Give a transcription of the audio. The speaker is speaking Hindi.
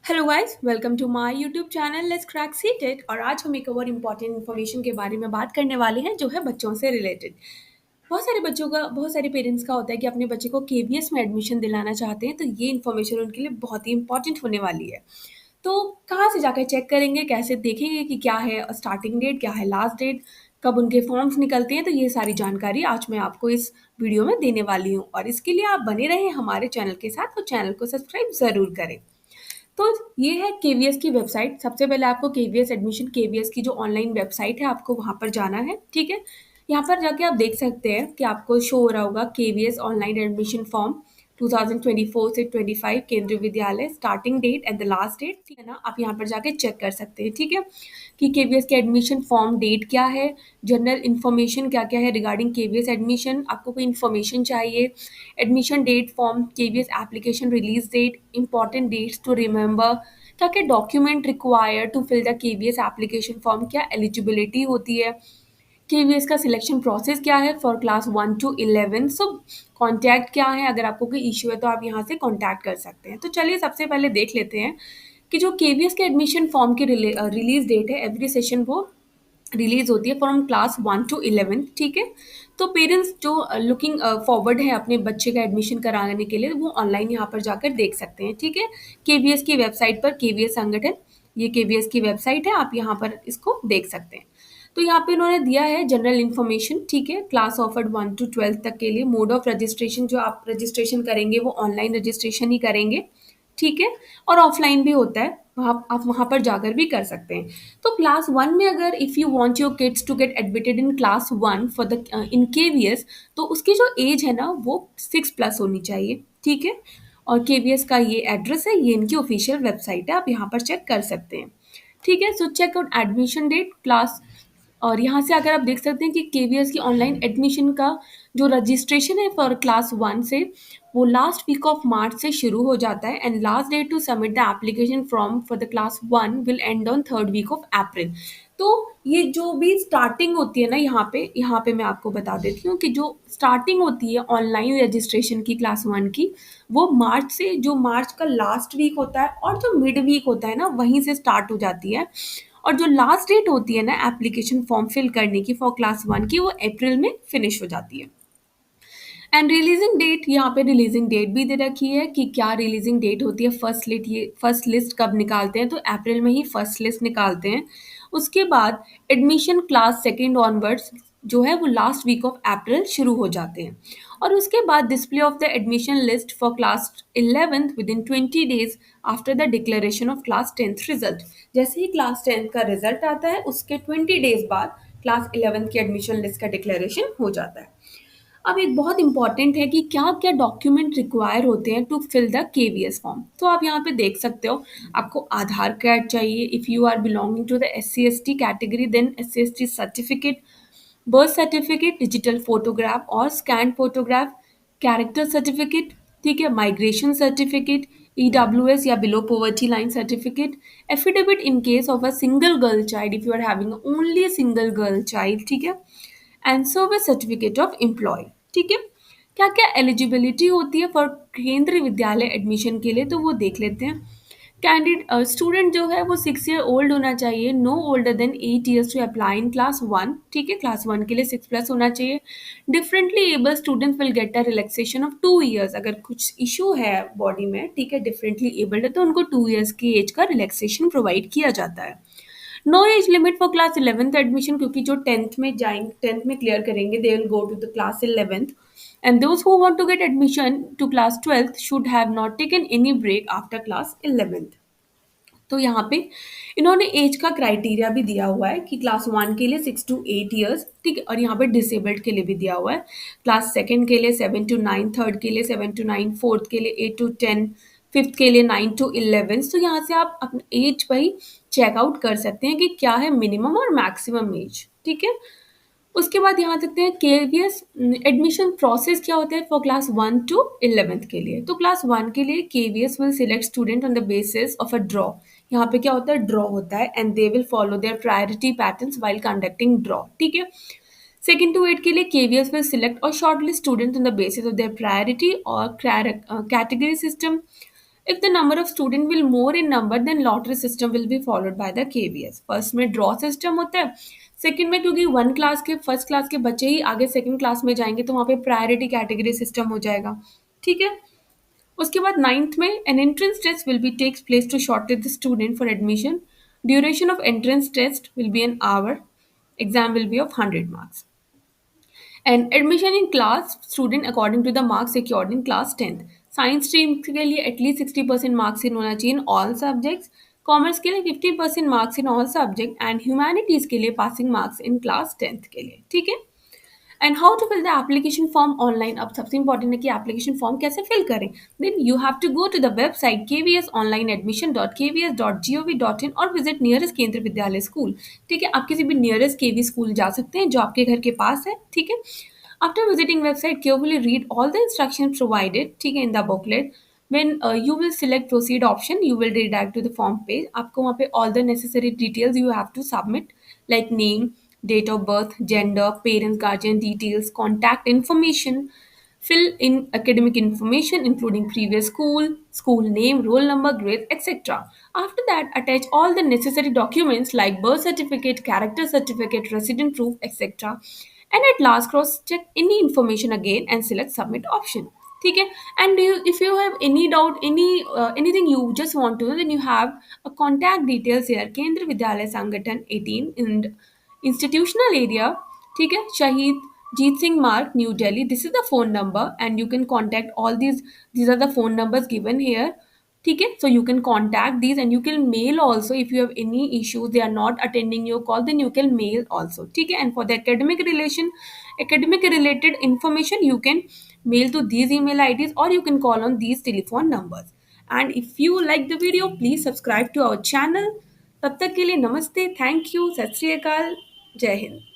Hello guys, welcome to my YouTube channel let's क्रैक सीटेड। और आज हम एक और इम्पॉर्टेंट इन्फॉर्मेशन के बारे में बात करने वाले हैं जो है बच्चों से रिलेटेड। बहुत सारे पेरेंट्स का होता है कि अपने बच्चे को केवीएस में एडमिशन दिलाना चाहते हैं, तो ये इन्फॉर्मेशन उनके लिए बहुत ही इंपॉर्टेंट होने वाली है। तो कहाँ से जाकर चेक करेंगे, कैसे देखेंगे कि क्या है स्टार्टिंग डेट, क्या है लास्ट डेट, कब उनके फॉर्म्स निकलते हैं, तो ये सारी जानकारी आज मैं आपको इस वीडियो में देने वाली हूँ। और इसके लिए आप बने रहें हमारे चैनल के साथ, तो चैनल को सब्सक्राइब ज़रूर करें। तो ये है केवीएस की वेबसाइट। सबसे पहले आपको केवीएस एडमिशन केवीएस की जो ऑनलाइन वेबसाइट है, आपको वहाँ पर जाना है। ठीक है, यहाँ पर जाके आप देख सकते हैं कि आपको शो हो रहा होगा केवीएस ऑनलाइन एडमिशन फॉर्म 2024 से 25 Kendriya Vidyalaya, starting date and the last date. ठीक है ना, आप यहाँ पर जाके चेक कर सकते हैं। ठीक है, कि केवीएस के एडमिशन फॉर्म डेट क्या है, जनरल इन्फॉर्मेशन क्या क्या है रिगार्डिंग केवीएस एडमिशन, आपको कोई इन्फॉर्मेशन चाहिए, admission date form, KVS application release date, important dates to remember, क्या क्या document required to fill the KVS application form, क्या एलिजिबिलिटी होती है, केवीएस का सिलेक्शन प्रोसेस क्या है for class 1 to 11। So contact क्या है, अगर आपको कोई इश्यू है तो आप यहाँ से कॉन्टैक्ट कर सकते हैं। तो चलिए सबसे पहले देख लेते हैं कि जो केवीएस के एडमिशन फॉर्म की रिलीज डेट है, एवरी सेशन वो रिलीज होती है फ्रॉम क्लास 1 to 11। ठीक है, तो पेरेंट्स जो लुकिंग फॉरवर्ड है अपने बच्चे का एडमिशन कराने के लिए, वो ऑनलाइन यहाँ पर जाकर देख सकते हैं। ठीक है, केवीएस की वेबसाइट पर, केवीएस संगठन, ये केवीएस की वेबसाइट है, आप यहाँ पर इसको देख सकते हैं। तो यहाँ पे इन्होंने दिया है जनरल इन्फॉर्मेशन। ठीक है, क्लास ऑफर्ड 1 to 12 तक के लिए, मोड ऑफ रजिस्ट्रेशन, जो आप रजिस्ट्रेशन करेंगे वो ऑनलाइन रजिस्ट्रेशन ही करेंगे। ठीक है, और ऑफलाइन भी होता है, वहाँ आप वहाँ पर जाकर भी कर सकते हैं। तो क्लास 1 में अगर if you want your kids to get admitted in class 1 for the in KVS, तो उसकी जो एज है ना वो 6+ होनी चाहिए। ठीक है, और केवीएस का ये एड्रेस है, ये इनकी ऑफिशियल वेबसाइट है, आप यहाँ पर चेक कर सकते हैं। ठीक है, so check out admission date class. और यहाँ से अगर आप देख सकते हैं कि केवीएस की ऑनलाइन एडमिशन का जो रजिस्ट्रेशन है फॉर क्लास 1 से, वो लास्ट वीक ऑफ मार्च से शुरू हो जाता है, and last date to submit the application form for the class 1 will end on 3rd week of April. तो ये जो भी स्टार्टिंग होती है ना, यहाँ पे मैं आपको बता देती हूँ कि जो स्टार्टिंग होती है ऑनलाइन रजिस्ट्रेशन की क्लास 1 की, वो मार्च से, जो मार्च का लास्ट वीक होता है और जो मिड वीक होता है ना, वहीं से स्टार्ट हो जाती है। और जो लास्ट डेट होती है ना एप्लीकेशन फॉर्म फिल करने की फॉर क्लास 1 की, वो अप्रैल में फिनिश हो जाती है। एंड रिलीजिंग डेट, यहाँ पे रिलीजिंग डेट भी दे रखी है कि क्या रिलीजिंग डेट होती है। फर्स्ट लिस्ट कब निकालते हैं, तो अप्रैल में ही फर्स्ट लिस्ट निकालते हैं। उसके बाद एडमिशन क्लास सेकेंड ऑनवर्ड्स जो है वो लास्ट वीक ऑफ अप्रैल शुरू हो जाते हैं। और उसके बाद display of the admission list for class 11th with in 20 days after the declaration of class 10th result. जैसे ही क्लास 10th का रिजल्ट आता है, उसके 20 days बाद क्लास 11th की एडमिशन लिस्ट का डिक्लेरेशन हो जाता है। अब एक बहुत इंपॉर्टेंट है कि क्या क्या डॉक्यूमेंट रिक्वायर होते हैं to fill the KVS form. तो आप यहाँ पे देख सकते हो, आपको आधार कार्ड चाहिए if you are belonging to the SC/ST category, then SC/ST certificate, birth certificate, digital photograph और स्कैन फोटोग्राफ, कैरेक्टर सर्टिफिकेट, ठीक है, माइग्रेशन सर्टिफिकेट, EWS या below poverty line certificate, affidavit in case of a single girl child if you are having only a single girl child. ठीक है, and service certificate of employ. ठीक है, क्या क्या एलिजिबिलिटी होती है फॉर केंद्रीय विद्यालय एडमिशन के लिए, तो वो देख लेते हैं। कैंडिडेट स्टूडेंट जो है वो 6 year ओल्ड होना चाहिए, no older than 8 years to apply in class 1। ठीक है, क्लास 1 के लिए 6+ होना चाहिए। Differently able student will get a relaxation of 2 years, अगर कुछ इशू है बॉडी में, ठीक है, डिफरेंटली एबल्ड है, तो उनको 2 years की एज का रिलैक्सेशन प्रोवाइड किया जाता है। No age limit for class 11th admission, क्योंकि जो 10th में जाएंगे, 10th में क्लियर करेंगे, they will go to the class 11th, and those who want to get admission to class 12th should have not taken any break after class 11th। तो यहाँ पे इन्होंने एज का क्राइटेरिया भी दिया हुआ है कि क्लास 1 के लिए 6 to 8 years, ठीक है, और यहाँ पे डिसेबल्ड के लिए भी दिया हुआ है, क्लास सेकंड के लिए 7 to 9, थर्ड के लिए 7 to 9, फोर्थ के लिए 8 to 10, फिफ्थ के लिए 9 to 11। तो यहाँ से आप अपना एज भाई चेकआउट कर सकते हैं कि क्या है मिनिमम और मैक्सिमम एज। ठीक है, उसके बाद यहाँ देखते हैं केवीएस एडमिशन प्रोसेस क्या होता है फॉर क्लास 1 to 11th के लिए। तो क्लास 1 के लिए KVS will select student on the basis of a draw. यहाँ पे क्या होता है, ड्रॉ होता है, and they will follow their priority patterns while conducting draw. ठीक है, 2 to 8 के लिए केवीएस विल सिलेक्ट और shortlist student on the basis of their priority और category system. If the number of student will more in number, then lottery system will be followed by the KVS. First में ड्रॉ सिस्टम होता है, सेकंड में क्योंकि वन क्लास के फर्स्ट क्लास के बच्चे ही आगे सेकंड क्लास में जाएंगे तो वहाँ पे प्रायोरिटी कैटेगरी सिस्टम हो जाएगा, ठीक है। उसके बाद नाइन्थ में an entrance test will be takes place to shortage the student for admission. Duration of entrance test will be an hour, exam will be of 100 marks, and admission in class student according to the marks secured in class 10th। Science stream के लिए एटलीस्ट 60% मार्क्स इन होना चाहिए इन ऑल सब्जेक्ट्स, कॉमर्स के लिए 50% marks in all subject and humanities के लिए passing marks in class 10th के लिए, ठीक है। And how to fill the application form online, अब सबसे इंपॉर्टेंट है कि एप्लीकेशन फॉर्म कैसे फिल करें। Then you have to go to the website kvsonlineadmission.kvs.gov.in और विजिट नियरेस्ट केंद्र विद्यालय स्कूल, ठीक है। आप किसी भी नियरेस्ट केवी स्कूल जा सकते हैं जो आपके घर के पास है, ठीक है। After visiting website carefully read all the instruction provided, ठीक है, in the booklet. when you will select proceed option, you will redirect to the form page। आपको वहाँ पे all the necessary details you have to submit like name, date of birth, gender, parents, guardian details, contact information, fill in academic information including previous school, school name, roll number, grade, etc. After that, attach all the necessary documents like birth certificate, character certificate, resident proof, etc. And at last, cross check any information again and select submit option, ठीक है। And if you have any doubt, anything you just want to know, then you have a contact details here, केंद्र विद्यालय संगठन 18 in institutional area, ठीक है, शहीद जीत सिंह मार्ग new Delhi, this is the phone number and you can contact all these are the phone numbers given here, ठीक है। So you can contact these and you can mail also if you have any issues, they are not attending your call, then you can mail also, ठीक है। And for the academic related information you can mail to these email IDs or you can call on these telephone numbers। And if you like the video, please subscribe to our channel। तब तक के लिए नमस्ते, थैंक यू, सत श्री अकाल, जय हिंद।